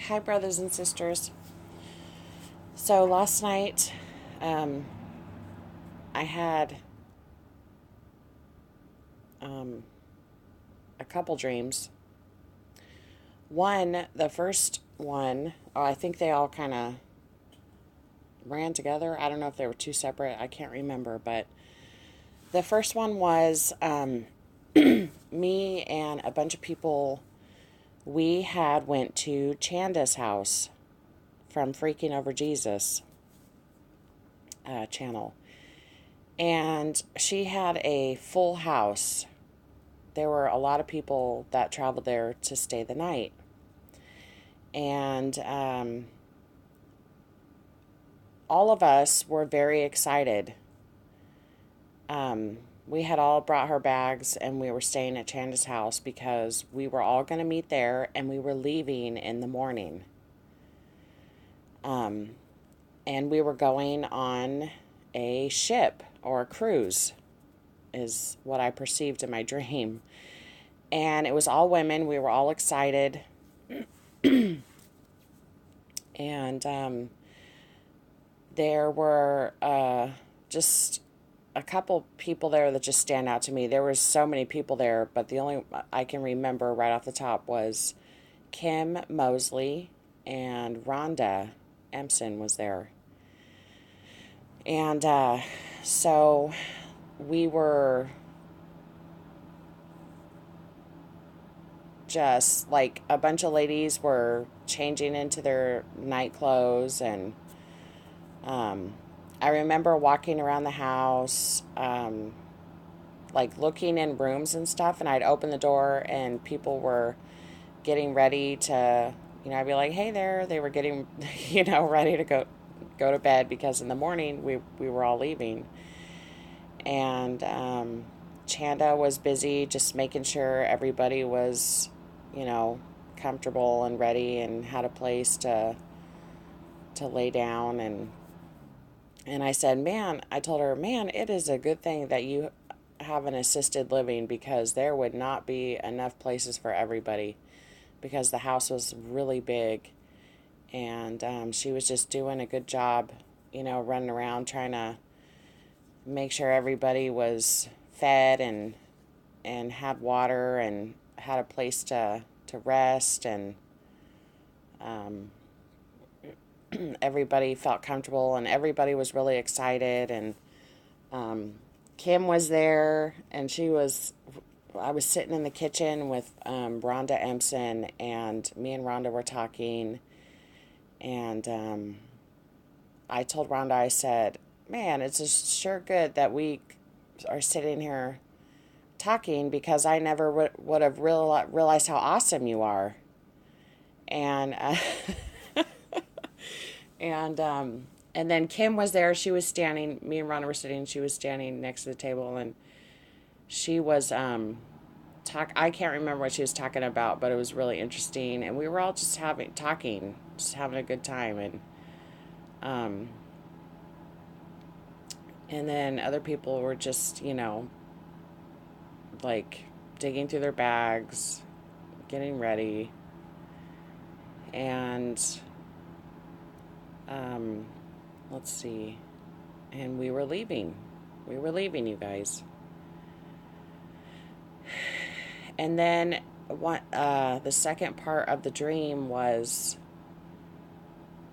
Hi, brothers and sisters. So last night, I had um, a couple dreams. The first one, I think they all kind of ran together. I don't know if they were two separate. I can't remember. But the first one was me and a bunch of people. We had went to Chanda's house from Freaking Over Jesus channel. And she had a full house. There were a lot of people that traveled there to stay the night. And all of us were very excited. We had all brought her bags and we were staying at Chanda's house because we were all going to meet there and we were leaving in the morning. And we were going on a ship or a cruise, is what I perceived in my dream. And it was all women. We were all excited. And there were just a couple people there that just stand out to me. There were so many people there, but the only I can remember right off the top was Kim Mosley and Rhonda Empson was there. And so we were just like a bunch of ladies were changing into their night clothes, and I remember walking around the house, like looking in rooms and stuff, and I'd open the door and people were getting ready to, I'd be like, hey there. They were getting, ready to go to bed because in the morning we were all leaving. And Chanda was busy just making sure everybody was, comfortable and ready and had a place to lay down. And I told her, man, it is a good thing that you have an assisted living because there would not be enough places for everybody because the house was really big. And she was just doing a good job, running around trying to make sure everybody was fed and had water and had a place to rest, and everybody felt comfortable and everybody was really excited. And Kim was there, and I was sitting in the kitchen with Rhonda Empson, and me and Rhonda were talking. And I told Rhonda, I said, man, it's just sure good that we are sitting here talking because I never would have realized how awesome you are. And and then Kim was there. She was standing. Me and Rhonda were sitting. She was standing next to the table, and she was I can't remember what she was talking about, but it was really interesting. And we were all just having a good time. And then other people were just, like digging through their bags, getting ready. And let's see. And we were leaving. We were leaving, you guys. And then the second part of the dream was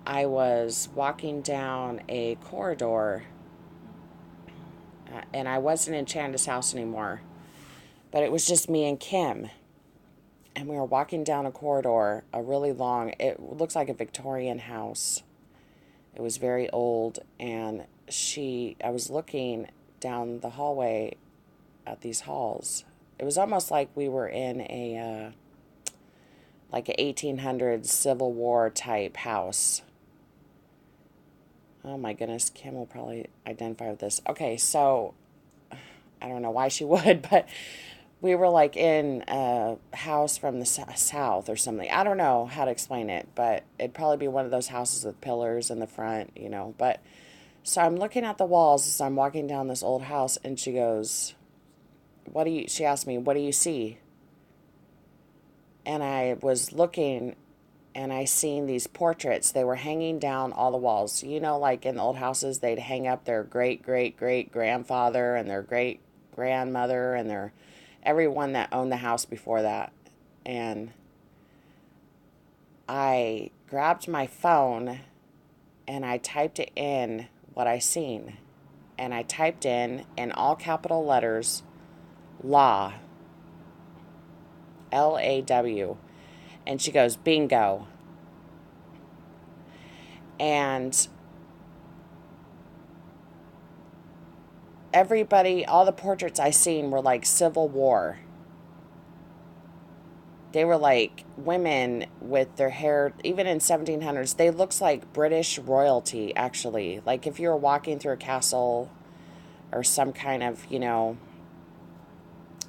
I was walking down a corridor, and I wasn't in Chanda's house anymore, but it was just me and Kim. And we were walking down a corridor, it looks like a Victorian house. It was very old, and I was looking down the hallway at these halls. It was almost like we were in a 1800s Civil War type house. Oh my goodness, Kim will probably identify with this. Okay, so I don't know why she would, but we were like in a house from the south or something. I don't know how to explain it, but it'd probably be one of those houses with pillars in the front, But so I'm looking at the walls as I'm walking down this old house, and she goes, she asked me, what do you see? And I was looking and I seen these portraits. They were hanging down all the walls. You know, like in the old houses, they'd hang up their great great great grandfather and their great grandmother and their everyone that owned the house before that. And I grabbed my phone and I typed it in what I seen. And I typed in all capital letters, law, LAW. And she goes, bingo. And everybody, all the portraits I seen were like Civil War. They were like women with their hair, even in 1700s, they looked like British royalty, actually. Like if you were walking through a castle or some kind of,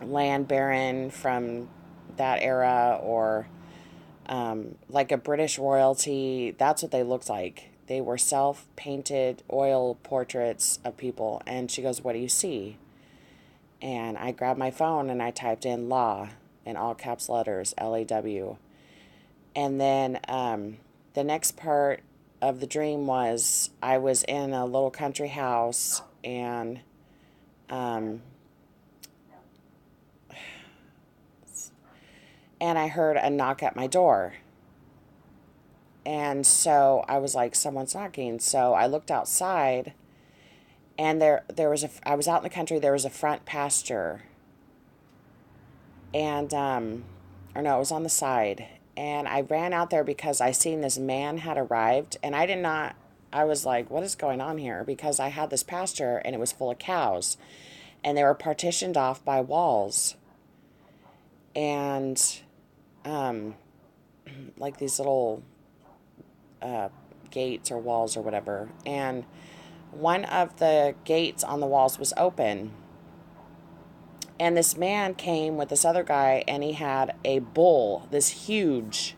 land baron from that era, or like a British royalty, that's what they looked like. They were self-painted oil portraits of people. And she goes, what do you see? And I grabbed my phone and I typed in law in all caps letters, LAW. And then the next part of the dream was I was in a little country house, and I heard a knock at my door. And so I was like, someone's knocking. So I looked outside, and there was I was out in the country, there was a front pasture. And or no, it was on the side. And I ran out there because I seen this man had arrived, and I was like, what is going on here? Because I had this pasture and it was full of cows, and they were partitioned off by walls. And like these little gates or walls or whatever. And one of the gates on the walls was open. And this man came with this other guy, and he had a bull, this huge,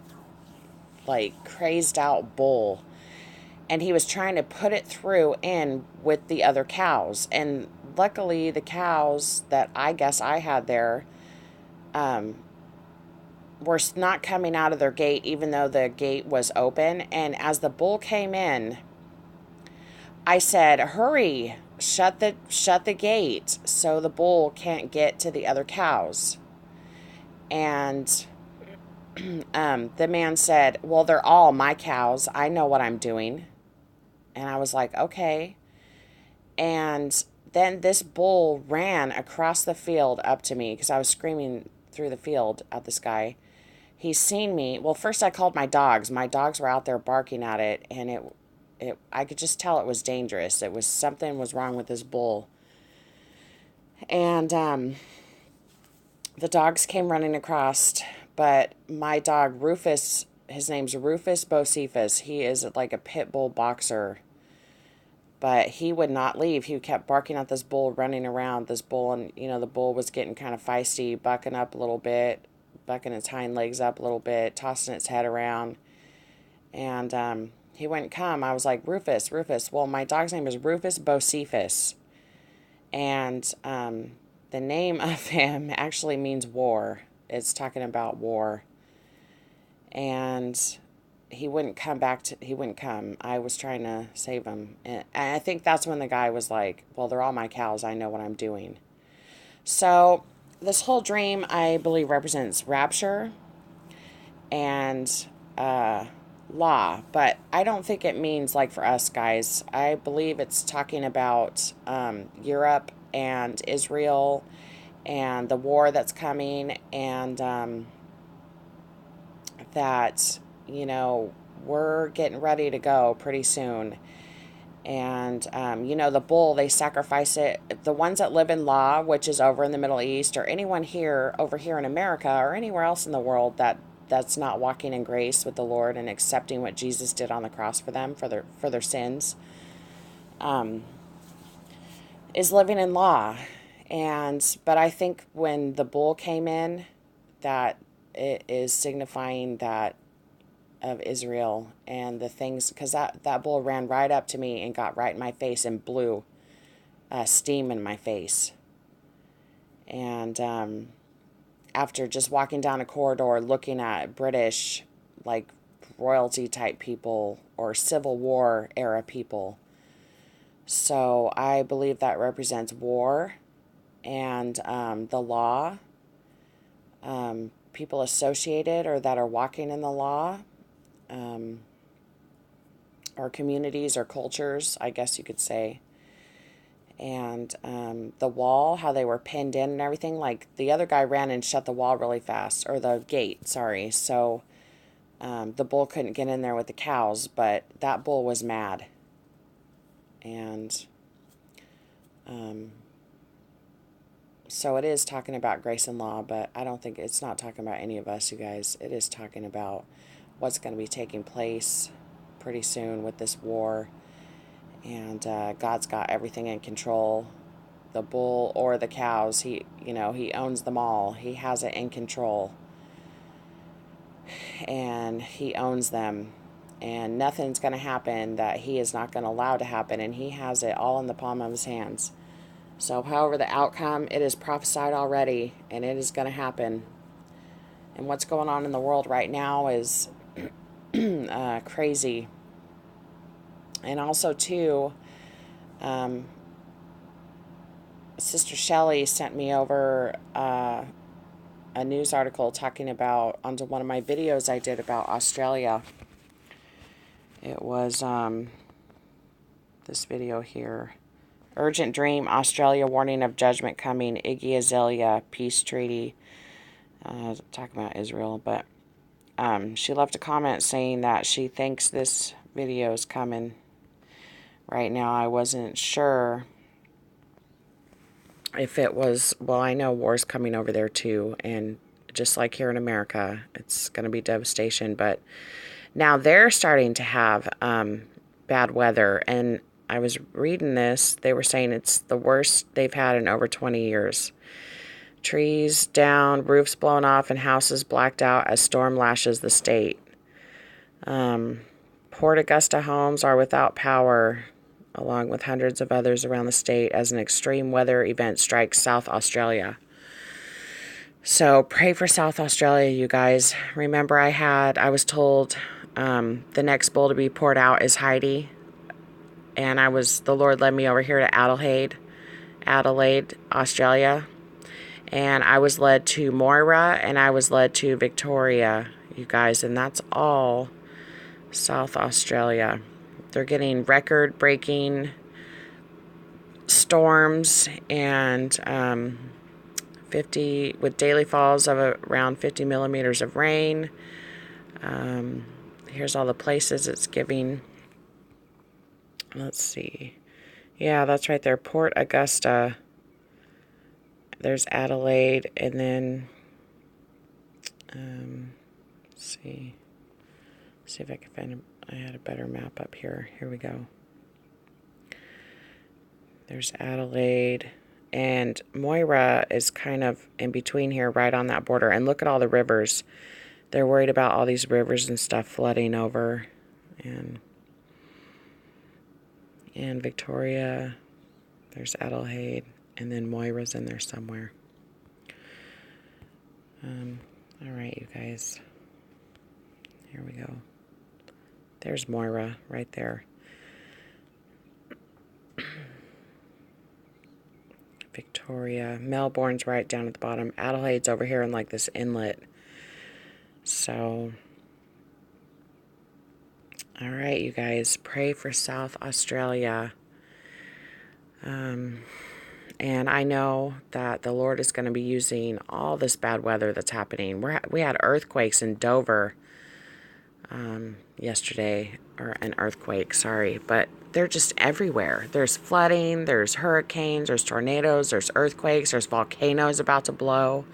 like crazed out bull. And he was trying to put it through in with the other cows. And luckily, the cows that I guess I had there were not coming out of their gate, even though the gate was open. And as the bull came in, I said, hurry, shut the gate so the bull can't get to the other cows. And the man said, well, they're all my cows. I know what I'm doing. And I was like, okay. And then this bull ran across the field up to me because I was screaming through the field at this guy. He seen me. Well, first I called my dogs. My dogs were out there barking at it, and I could just tell it was dangerous. It was something was wrong with this bull. And the dogs came running across, but my dog Rufus, his name's Rufus Bocephus. He is like a pit bull boxer, but he would not leave. He kept barking at this bull, running around this bull, and the bull was getting kind of feisty, bucking up a little bit, bucking its hind legs up a little bit, tossing its head around, and he wouldn't come. I was like, Rufus, Rufus. Well, my dog's name is Rufus Bocephus, and the name of him actually means war. It's talking about war. And he wouldn't come he wouldn't come. I was trying to save him. And I think that's when the guy was like, well, they're all my cows. I know what I'm doing. So this whole dream, I believe, represents rapture and law. But I don't think it means like for us guys. I believe it's talking about Europe and Israel and the war that's coming, and that, we're getting ready to go pretty soon. And, the bull, they sacrifice it. The ones that live in law, which is over in the Middle East, or anyone over here in America, or anywhere else in the world that's not walking in grace with the Lord and accepting what Jesus did on the cross for them, for their sins, is living in law. But I think when the bull came in, that it is signifying that of Israel and the things, because that bull ran right up to me and got right in my face and blew steam in my face. And after just walking down a corridor looking at British, like royalty type people or Civil War era people. So I believe that represents war and the law, people associated or that are walking in the law, or communities or cultures, I guess you could say. And the wall, how they were pinned in and everything, like the other guy ran and shut the wall really fast, or the gate, sorry. So the bull couldn't get in there with the cows, but that bull was mad. And so it is talking about grace and law, but I don't think it's not talking about any of us, you guys. It is talking about what's going to be taking place pretty soon with this war. And God's got everything in control. The bull or the cows, he owns them all. He has it in control. And he owns them. And nothing's going to happen that he is not going to allow to happen. And he has it all in the palm of his hands. So however the outcome, it is prophesied already. And it is going to happen. And what's going on in the world right now is crazy. And also, too, Sister Shelley sent me over a news article talking about, onto one of my videos I did about Australia. It was this video here. Urgent Dream, Australia warning of judgment coming. Iggy Azalea, peace treaty. Talking about Israel, but she left a comment saying that she thinks this video is coming right now. I wasn't sure if it was, well, I know war's coming over there too, and just like here in America, it's going to be devastation, but now they're starting to have bad weather, and I was reading this, they were saying it's the worst they've had in over 20 years. Trees down, roofs blown off, and houses blacked out as storm lashes the state. Port Augusta homes are without power, along with hundreds of others around the state, as an extreme weather event strikes South Australia. So pray for South Australia, you guys. Remember, I was told the next bull to be poured out is Heidi, and the Lord led me over here to Adelaide, Australia, and I was led to Moira, and I was led to Victoria, you guys, and that's all South Australia. They're getting record-breaking storms and 50 with daily falls of around 50 millimeters of rain. Here's all the places it's giving. Let's see. Yeah, that's right there. Port Augusta. There's Adelaide, and then let's see if I can find. I had a better map up here. Here we go. There's Adelaide, and Moira is kind of in between here, right on that border. And look at all the rivers. They're worried about all these rivers and stuff flooding over, and Victoria. There's Adelaide. And then Moira's in there somewhere. All right, you guys. Here we go. There's Moira right there. Victoria. Melbourne's right down at the bottom. Adelaide's over here in like this inlet. So, all right, you guys. Pray for South Australia. And I know that the Lord is going to be using all this bad weather that's happening. We had earthquakes in Dover yesterday, or an earthquake, sorry, but they're just everywhere. There's flooding, there's hurricanes, there's tornadoes, there's earthquakes, there's volcanoes about to blow.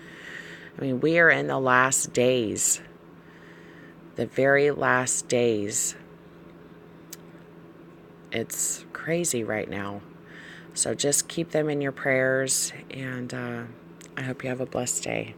I mean, we are in the last days, the very last days. It's crazy right now. So just keep them in your prayers, and I hope you have a blessed day.